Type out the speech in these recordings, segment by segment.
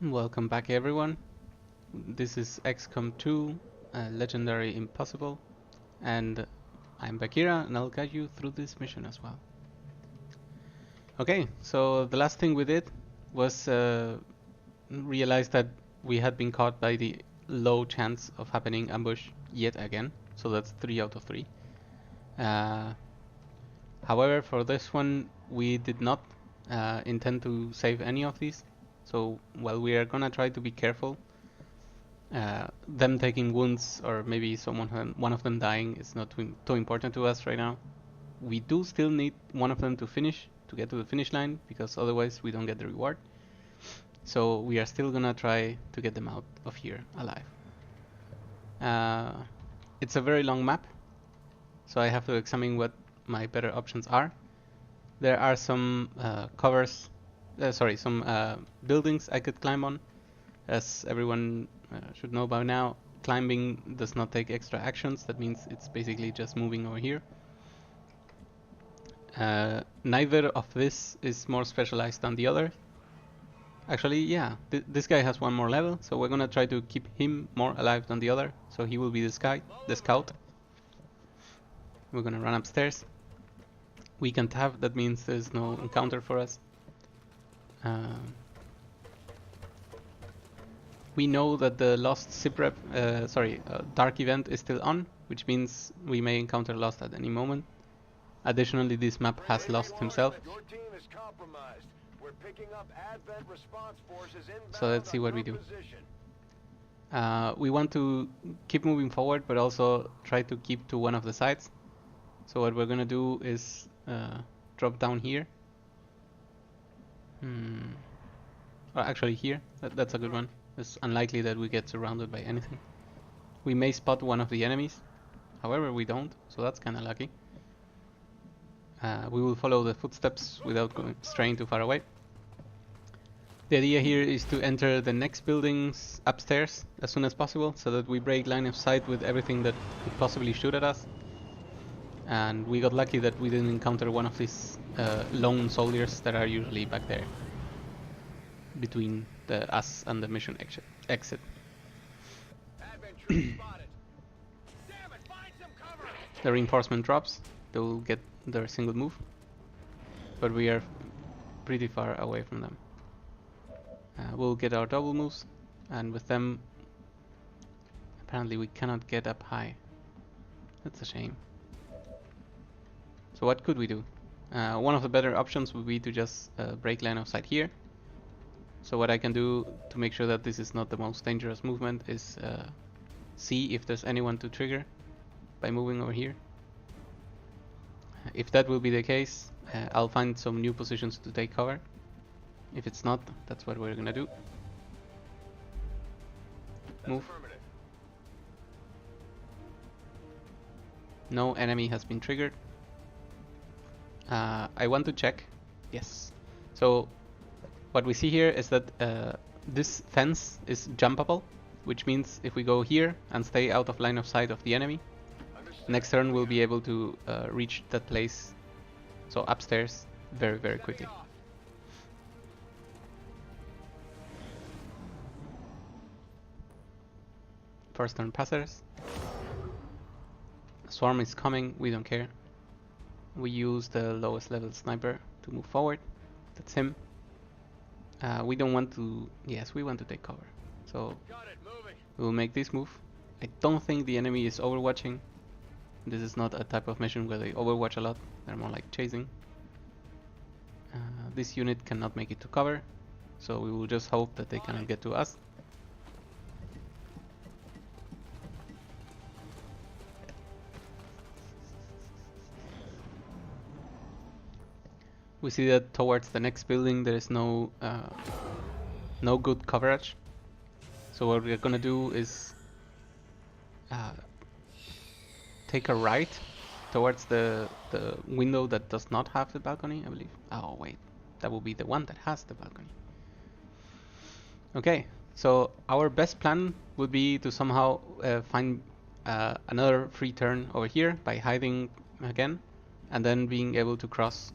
Welcome back everyone. This is Xcom2, Legendary Impossible, and I'm Bakira and I'll guide you through this mission as well. Okay, so the last thing we did was realize that we had been caught by the low chance of happening ambush yet again, so that's 3 out of 3. However, for this one we did not intend to save any of these, so while we are gonna try to be careful, them taking wounds or maybe one of them dying is not too important to us right now. We do still need one of them to get to the finish line, because otherwise we don't get the reward. So we are still gonna try to get them out of here alive. It's a very long map, so I have to examine what my better options are. There are some some buildings I could climb on. As everyone should know by now, climbing does not take extra actions. That means it's basically just moving over here. Neither of this is more specialized than the other. Actually, yeah, this guy has one more level, so we're gonna try to keep him more alive than the other, so he will be the scout. We're gonna run upstairs. We can tab, that means there's no encounter for us. We know that the Lost Siprep, Dark event is still on, which means we may encounter Lost at any moment. Additionally, this map has Lost himself. So let's see what we do. We want to keep moving forward, but also try to keep to one of the sides. So what we're gonna do is drop down here. Actually here, that's a good one. It's unlikely that we get surrounded by anything. We may spot one of the enemies, however we don't, so that's kinda lucky. We will follow the footsteps without straying too far away. The idea here is to enter the next buildings upstairs as soon as possible, so that we break line of sight with everything that could possibly shoot at us. And we got lucky that we didn't encounter one of these lone soldiers that are usually back there between us and the mission exit. The reinforcement drops, they will get their single move, but we are pretty far away from them. We'll get our double moves, and with them apparently we cannot get up high. That's a shame. So what could we do? One of the better options would be to just break line of sight here. So what I can do to make sure that this is not the most dangerous movement is see if there's anyone to trigger by moving over here. If that will be the case, I'll find some new positions to take cover. If it's not, that's what we're gonna do. Move. No enemy has been triggered. I want to check. Yes. So what we see here is that this fence is jumpable, which means if we go here and stay out of line of sight of the enemy, next turn we'll be able to reach that place, so upstairs, very, very quickly. First turn passes. A swarm is coming, we don't care. We use the lowest level sniper to move forward. That's him. We don't want to... Yes, we want to take cover. So we'll make this move. I don't think the enemy is overwatching. This is not a type of mission where they overwatch a lot. They're more like chasing. This unit cannot make it to cover, so we will just hope that they cannot get to us. We see that towards the next building there is no good coverage. So what we're gonna do is take a right towards the window that does not have the balcony, I believe. Oh wait, that will be the one that has the balcony. Okay, so our best plan would be to somehow find another free turn over here by hiding again, and then being able to cross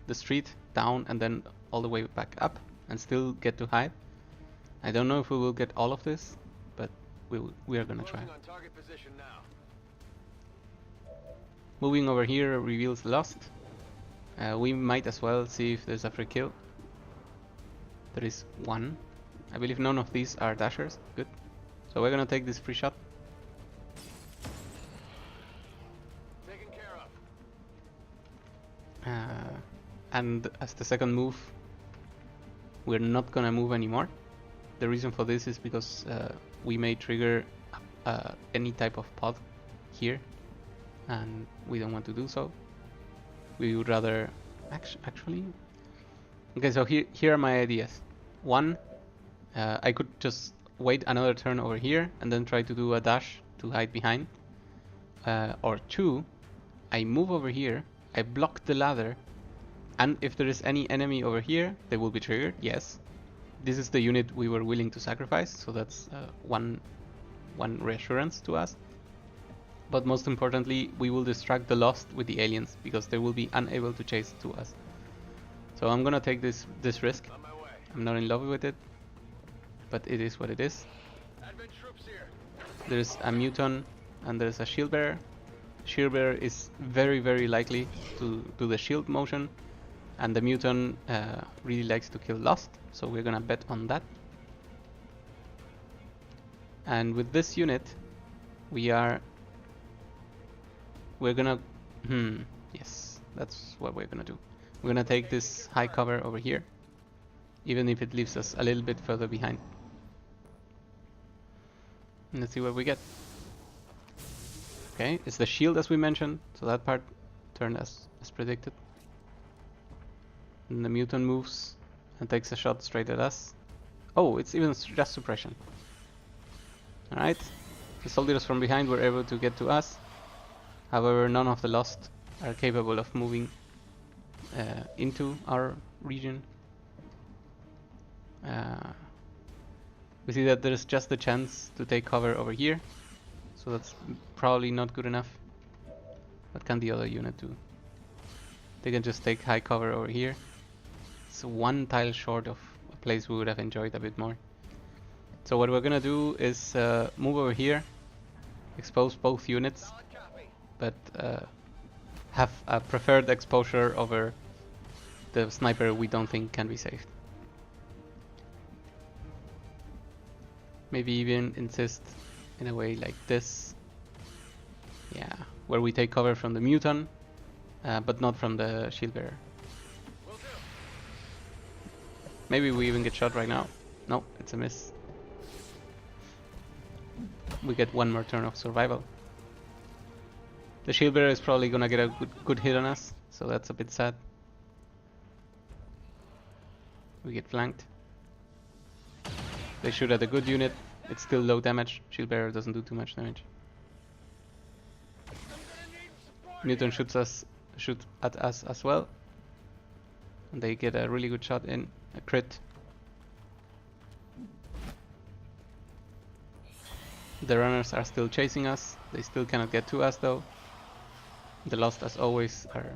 the street down and then all the way back up and still get to hide. I don't know if we will get all of this, but we are gonna try. On target position now. Moving over here reveals Lost. We might as well see if there's a free kill. There is one. I believe none of these are dashers. Good. So we're gonna take this free shot. Taken care of. And as the second move, we're not gonna move anymore. The reason for this is because we may trigger any type of pod here, and we don't want to do so. We would rather actually. Okay, so here are my ideas. One, I could just wait another turn over here and then try to do a dash to hide behind. Or two, I move over here, I block the ladder, and if there is any enemy over here, they will be triggered, yes. This is the unit we were willing to sacrifice, so that's one reassurance to us. But most importantly, we will distract the Lost with the aliens, because they will be unable to chase to us. So I'm gonna take this risk. On my way. I'm not in love with it, but it is what it is. Advent troops here. There's a Muton and there's a Shield Bearer. Shield Bearer is very likely to do the shield motion, and the Muton really likes to kill Lost, so we're gonna bet on that. And with this unit, we're gonna yes, that's what we're gonna do. We're gonna take this high cover over here, even if it leaves us a little bit further behind. And let's see what we get. Okay, it's the shield as we mentioned, so that part turned as predicted. And the Mutant moves and takes a shot straight at us. Oh, it's even just suppression. Alright, the soldiers from behind were able to get to us. However, none of the Lost are capable of moving into our region. We see that there's just a chance to take cover over here, so that's probably not good enough. What can the other unit do? They can just take high cover over here. It's one tile short of a place we would have enjoyed a bit more. So what we're gonna do is move over here, expose both units, but have a preferred exposure over the sniper we don't think can be saved. Maybe even insist in a way like this. Yeah, where we take cover from the Mutant, but not from the Shield Bearer. Maybe we even get shot right now. No, it's a miss. We get one more turn of survival. The Shield Bearer is probably gonna get a good hit on us, so that's a bit sad. We get flanked. They shoot at a good unit. It's still low damage. Shield Bearer doesn't do too much damage. Mutant shoots at us as well. And they get a really good shot in, a crit. The runners are still chasing us. They still cannot get to us though. The Lost, as always, are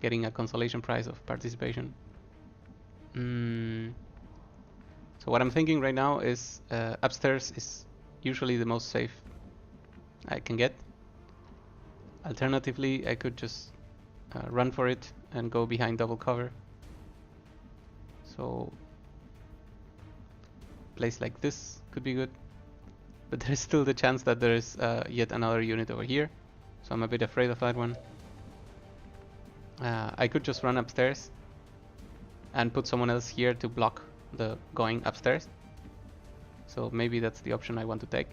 getting a consolation prize of participation. So what I'm thinking right now is upstairs is usually the most safe I can get. Alternatively, I could just run for it and go behind double cover. So place like this could be good, but there is still the chance that there is yet another unit over here, so I'm a bit afraid of that one. I could just run upstairs and put someone else here to block the going upstairs, so maybe that's the option I want to take.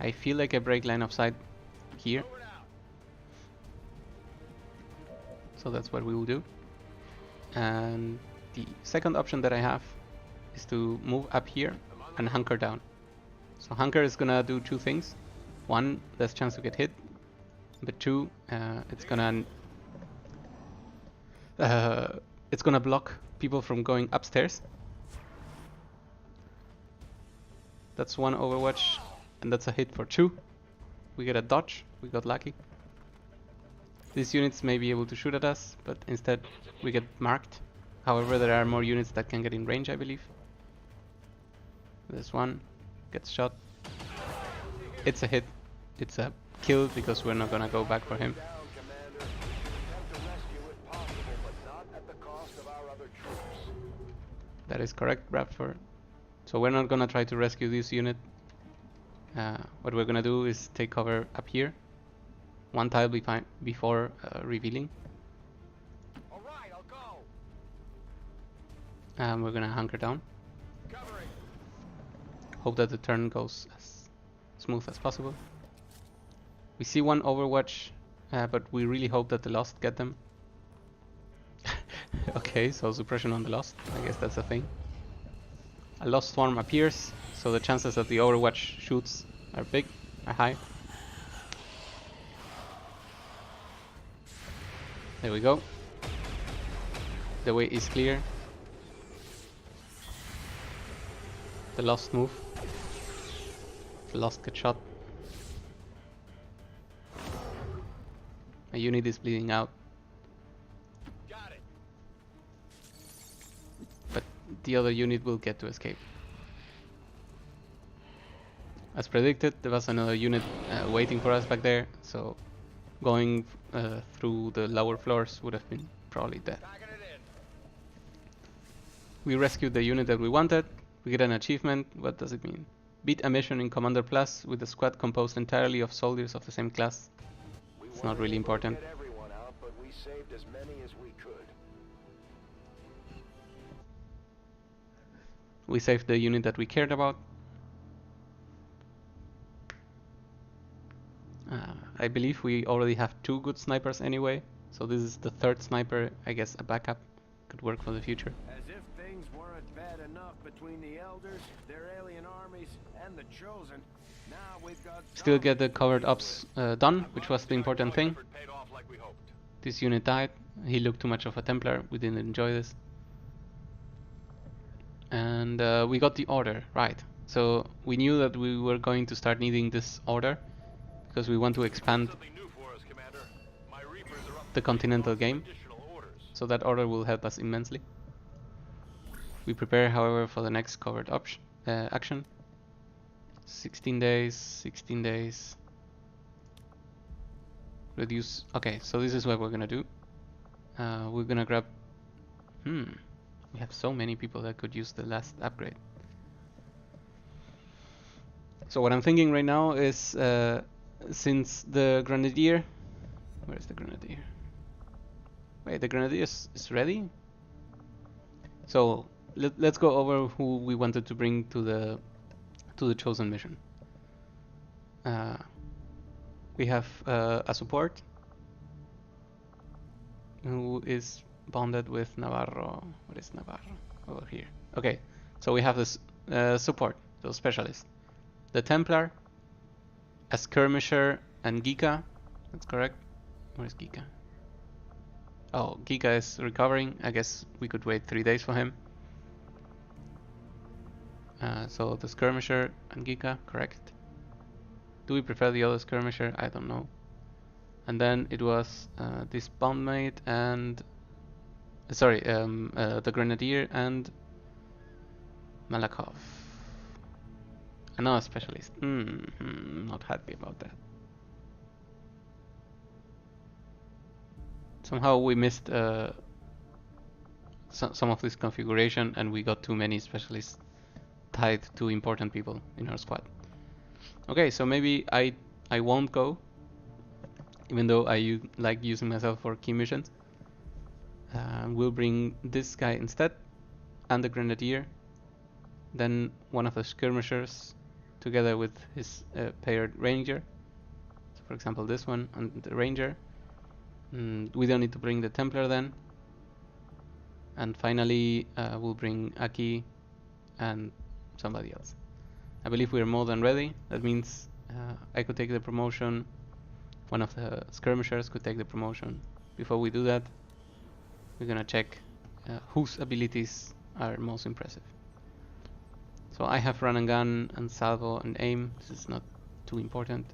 I feel like I break line of sight here, so that's what we will do. And the second option that I have is to move up here and hunker down. So hunker is gonna do two things. One, there's chance to get hit, but two, it's gonna block people from going upstairs. That's one Overwatch, and that's a hit for two. We get a dodge. We got lucky. These units may be able to shoot at us, but instead we get marked. However, there are more units that can get in range, I believe. This one gets shot. It's a hit. It's a kill because we're not gonna go back for him. Down, Commander. Attempt to rescue it possible, but not at the cost of our other troops. That is correct, Raptor. So we're not gonna try to rescue this unit. What we're gonna do is take cover up here. One tile before revealing. Alright, I'll go. And we're gonna hunker down. Covering. Hope that the turn goes as smooth as possible. We see one Overwatch, but we really hope that the Lost get them. Okay, so suppression on the Lost. I guess that's a thing. A Lost Swarm appears, so the chances that the Overwatch shoots are high. There we go. The way is clear. The Lost move. The Lost get shot. A unit is bleeding out. Got it. But the other unit will get to escape. As predicted, there was another unit waiting for us back there, so going through the lower floors would have been probably dead. Packing it in. We rescued the unit that we wanted. We get an achievement. What does it mean? Beat a mission in Commander Plus with a squad composed entirely of soldiers of the same class. It's not really important. Get everyone out, but we saved as many as we could. We saved the unit that we cared about. I believe we already have 2 good snipers anyway, so this is the 3rd sniper. I guess a backup could work for the future. As if things weren't bad enough between the elders, their alien armies, and the chosen. Now we've got Still get the covered ops done, which was the important thing. paid off like we hoped. This unit died. He looked too much of a Templar. We didn't enjoy this. And we got the order, right. So we knew that we were going to start needing this order because we want to expand Something new for us, Commander. My Reapers are up the continental game. additional orders. So that order will help us immensely. We prepare, however, for the next covered action. 16 days, 16 days. Reduce. Okay, so this is what we're gonna do. We're gonna grab. We have so many people that could use the last upgrade. So what I'm thinking right now is, since the Grenadier. Where is the Grenadier? Wait, the Grenadier is ready? So let's go over who we wanted to bring to the chosen mission. We have a support who is bonded with Navarro. What is Navarro? Over here. Okay, so we have this support, so specialist. The Templar, a skirmisher, and Giga. That's correct. Where is Giga? Oh, Giga is recovering. I guess we could wait 3 days for him. So the skirmisher and Giga, correct. Do we prefer the other skirmisher? I don't know. And then it was this bondmate and the Grenadier and Malakov. Another specialist. Not happy about that. Somehow we missed some of this configuration and we got too many specialists tied to important people in our squad. Okay, so maybe I won't go, even though I like using myself for key missions. We'll bring this guy instead, and the Grenadier, then one of the skirmishers, together with his paired Ranger. So for example this one and the Ranger. We don't need to bring the Templar then. And finally we'll bring Aki and somebody else. I believe we're more than ready. That means I could take the promotion. One of the skirmishers could take the promotion. Before we do that, we're gonna check whose abilities are most impressive. So I have run and gun and salvo and aim. This is not too important.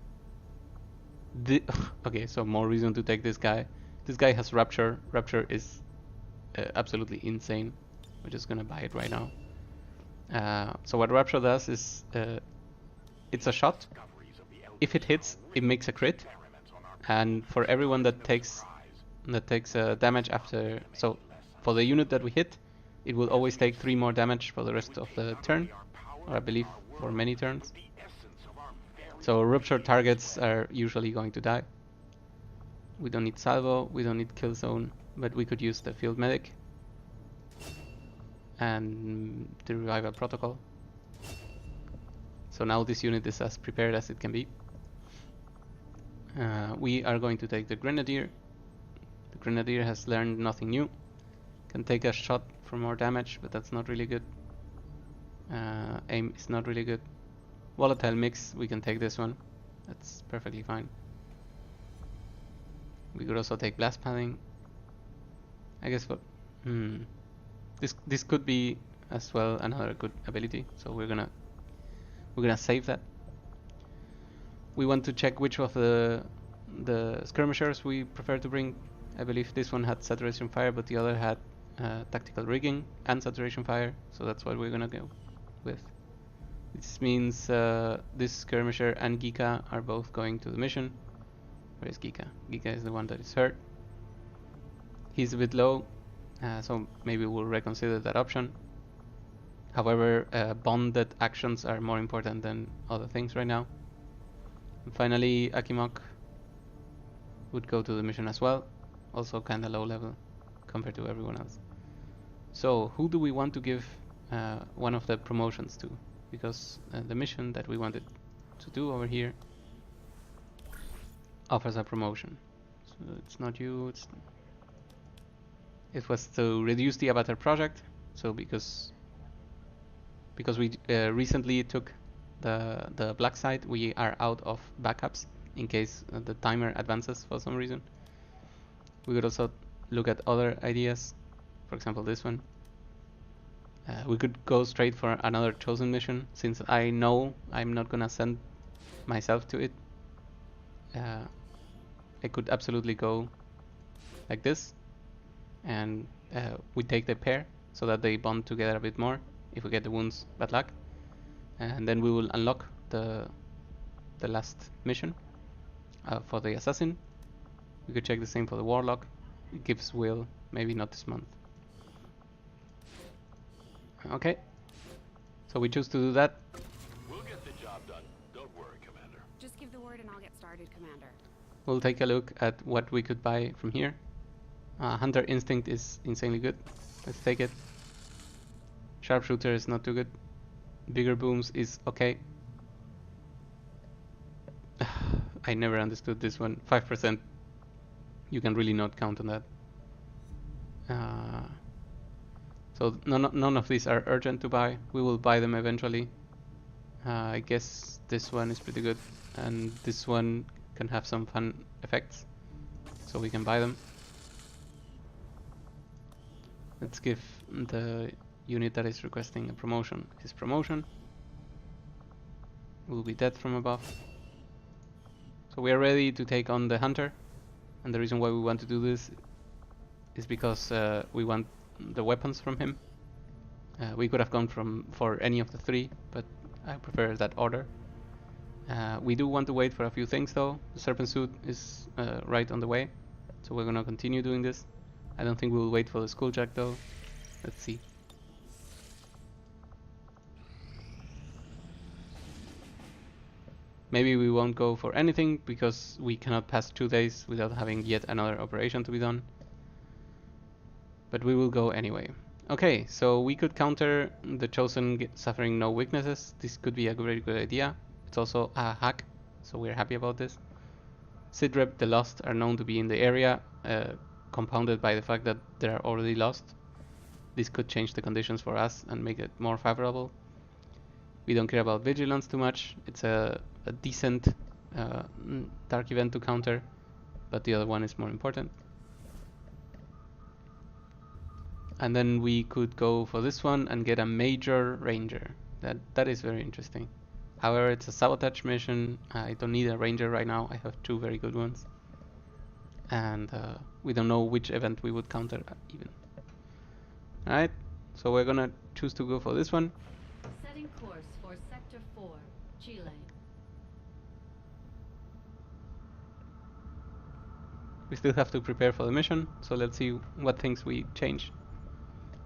Okay, so more reason to take this guy. This guy has Rapture. Rapture is absolutely insane. We're just gonna buy it right now. So what Rapture does is it's a shot. If it hits, it makes a crit, and for everyone that takes damage after, so for the unit that we hit, it will always take 3 more damage for the rest of the turn, or I believe for many turns. So rupture targets are usually going to die. We don't need salvo, we don't need kill zone, but we could use the field medic and the revival protocol. So now this unit is as prepared as it can be. We are going to take the Grenadier. The Grenadier has learned nothing new. Can take a shot for more damage, but that's not really good. Aim is not really good. Volatile mix, we can take this one. That's perfectly fine. We could also take blast padding. I guess what this could be as well another good ability. So we're gonna save that. We want to check which of the skirmishers we prefer to bring. I believe this one had saturation fire, but the other had tactical rigging and saturation fire. So that's what we're gonna go with. This means this skirmisher and Gika are both going to the mission. Where is Gika? Gika is the one that is hurt. He's a bit low, so maybe we'll reconsider that option. However, bonded actions are more important than other things right now. And finally, Akimok would go to the mission as well. Also kinda low level compared to everyone else. So who do we want to give one of the promotions to? Because the mission that we wanted to do over here offers a promotion. So it's not you, it was to reduce the avatar project. So because we recently took the black site, we are out of backups in case the timer advances for some reason. We could also look at other ideas, for example this one. We could go straight for another chosen mission, since I know I'm not gonna send myself to it. I could absolutely go like this, and we take the pair so that they bond together a bit more. If we get the wounds, bad luck, and then we will unlock the last mission for the assassin. We could check the same for the warlock. It gives will, maybe not this month. Okay, so we choose to do that. We'll get the job done. Don't worry, Commander. Just give the word and I'll get started, Commander. We'll take a look at what we could buy from here. Hunter Instinct is insanely good. Let's take it. Sharpshooter is not too good. Bigger Booms is okay. I never understood this one. 5%. You can really not count on that. So none of these are urgent to buy. We will buy them eventually. I guess this one is pretty good, and this one can have some fun effects, so we can buy them. Let's give the unit that is requesting a promotion his promotion. Will be dead from above. So we are ready to take on the hunter, and the reason why we want to do this is because we want the weapons from him. We could have gone for any of the 3, but I prefer that order. We do want to wait for a few things though. The serpent suit is right on the way, so we're gonna continue doing this. I don't think we'll wait for the skulljack though. Let's see. Maybe we won't go for anything because we cannot pass 2 days without having yet another operation to be done. But we will go anyway. Okay, so we could counter the chosen suffering no weaknesses. This could be a very good idea. It's also a hack, so we're happy about this. Sidrep the Lost are known to be in the area, compounded by the fact that they are already lost. This could change the conditions for us and make it more favorable. We don't care about Vigilance too much. It's a decent dark event to counter, but the other one is more important. And then we could go for this one and get a major ranger. That is very interesting. However, it's a sabotage mission. I don't need a ranger right now. I have two very good ones. And we don't know which event we would counter even. Alright, so we're gonna choose to go for this one. Setting course for Sector 4, Chile. We still have to prepare for the mission, so let's see what things we change,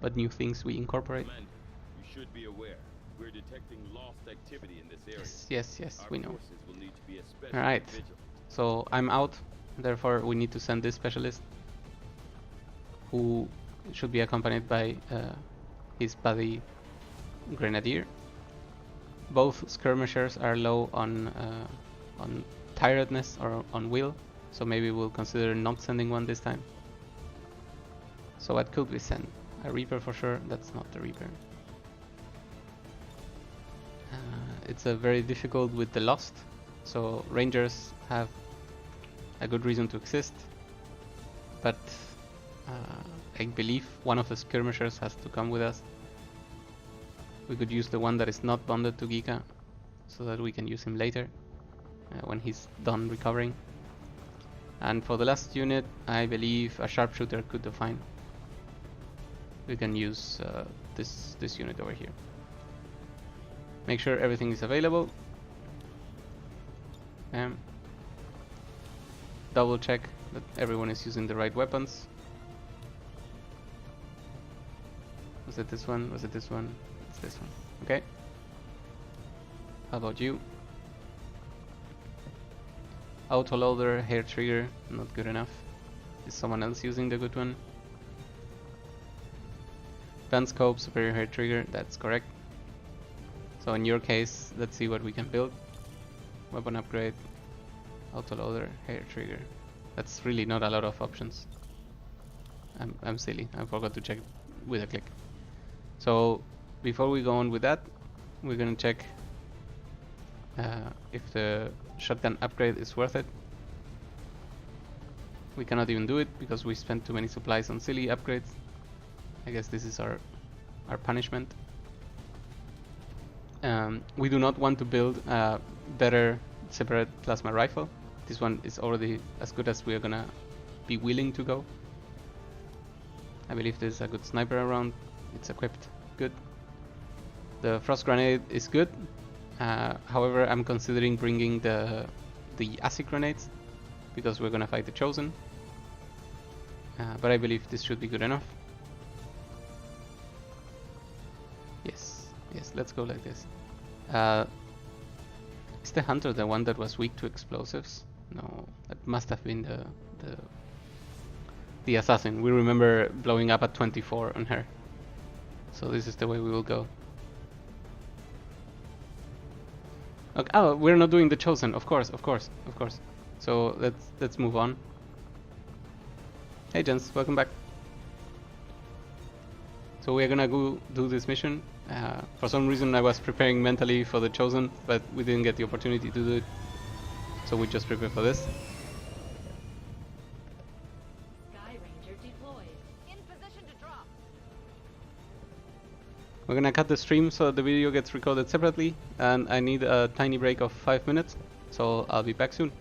what new things we incorporate. Commander, you should be aware. We're detecting lost activity in this area. Yes, Our we know. forces will need to be especially Alright, vigilant. so I'm out, therefore we need to send this specialist, who should be accompanied by his buddy Grenadier. Both skirmishers are low on tiredness or on will, so maybe we'll consider not sending one this time. So what could we send? A Reaper for sure. That's not the Reaper. It's a very difficult with the Lost, so Rangers have a good reason to exist, but I believe one of the skirmishers has to come with us. We could use the one that is not bonded to Giga, so that we can use him later when he's done recovering. And for the last unit, I believe a sharpshooter could do fine. We can use this unit over here. Make sure everything is available. Double check that everyone is using the right weapons. Was it this one? Was it this one? It's this one. Okay. How about you? Autoloader, hair trigger, not good enough. Is someone else using the good one? Gun scope, superior hair trigger, that's correct. So in your case, let's see what we can build. Weapon upgrade, autoloader, hair trigger. That's really not a lot of options. I'm silly, I forgot to check with a click. So before we go on with that, we're gonna check if the shotgun upgrade is worth it. We cannot even do it because we spent too many supplies on silly upgrades. I guess this is our punishment. We do not want to build a better separate plasma rifle. This one is already as good as we are gonna be willing to go. I believe there's a good sniper around. It's equipped. Good. The frost grenade is good. However, I'm considering bringing the acid grenades because we're gonna fight the Chosen. But I believe this should be good enough. Yes, let's go like this. Is the Hunter the one that was weak to explosives? No, that must have been the Assassin. We remember blowing up at 24 on her. So this is the way we will go. Okay, oh, we're not doing the Chosen, of course. So let's move on. Hey gents, welcome back. So we're gonna go do this mission. For some reason I was preparing mentally for the Chosen, but we didn't get the opportunity to do it. So we just prepare for this. Sky Ranger deployed. In position to drop. We're gonna cut the stream so that the video gets recorded separately, and I need a tiny break of 5 minutes, so I'll be back soon.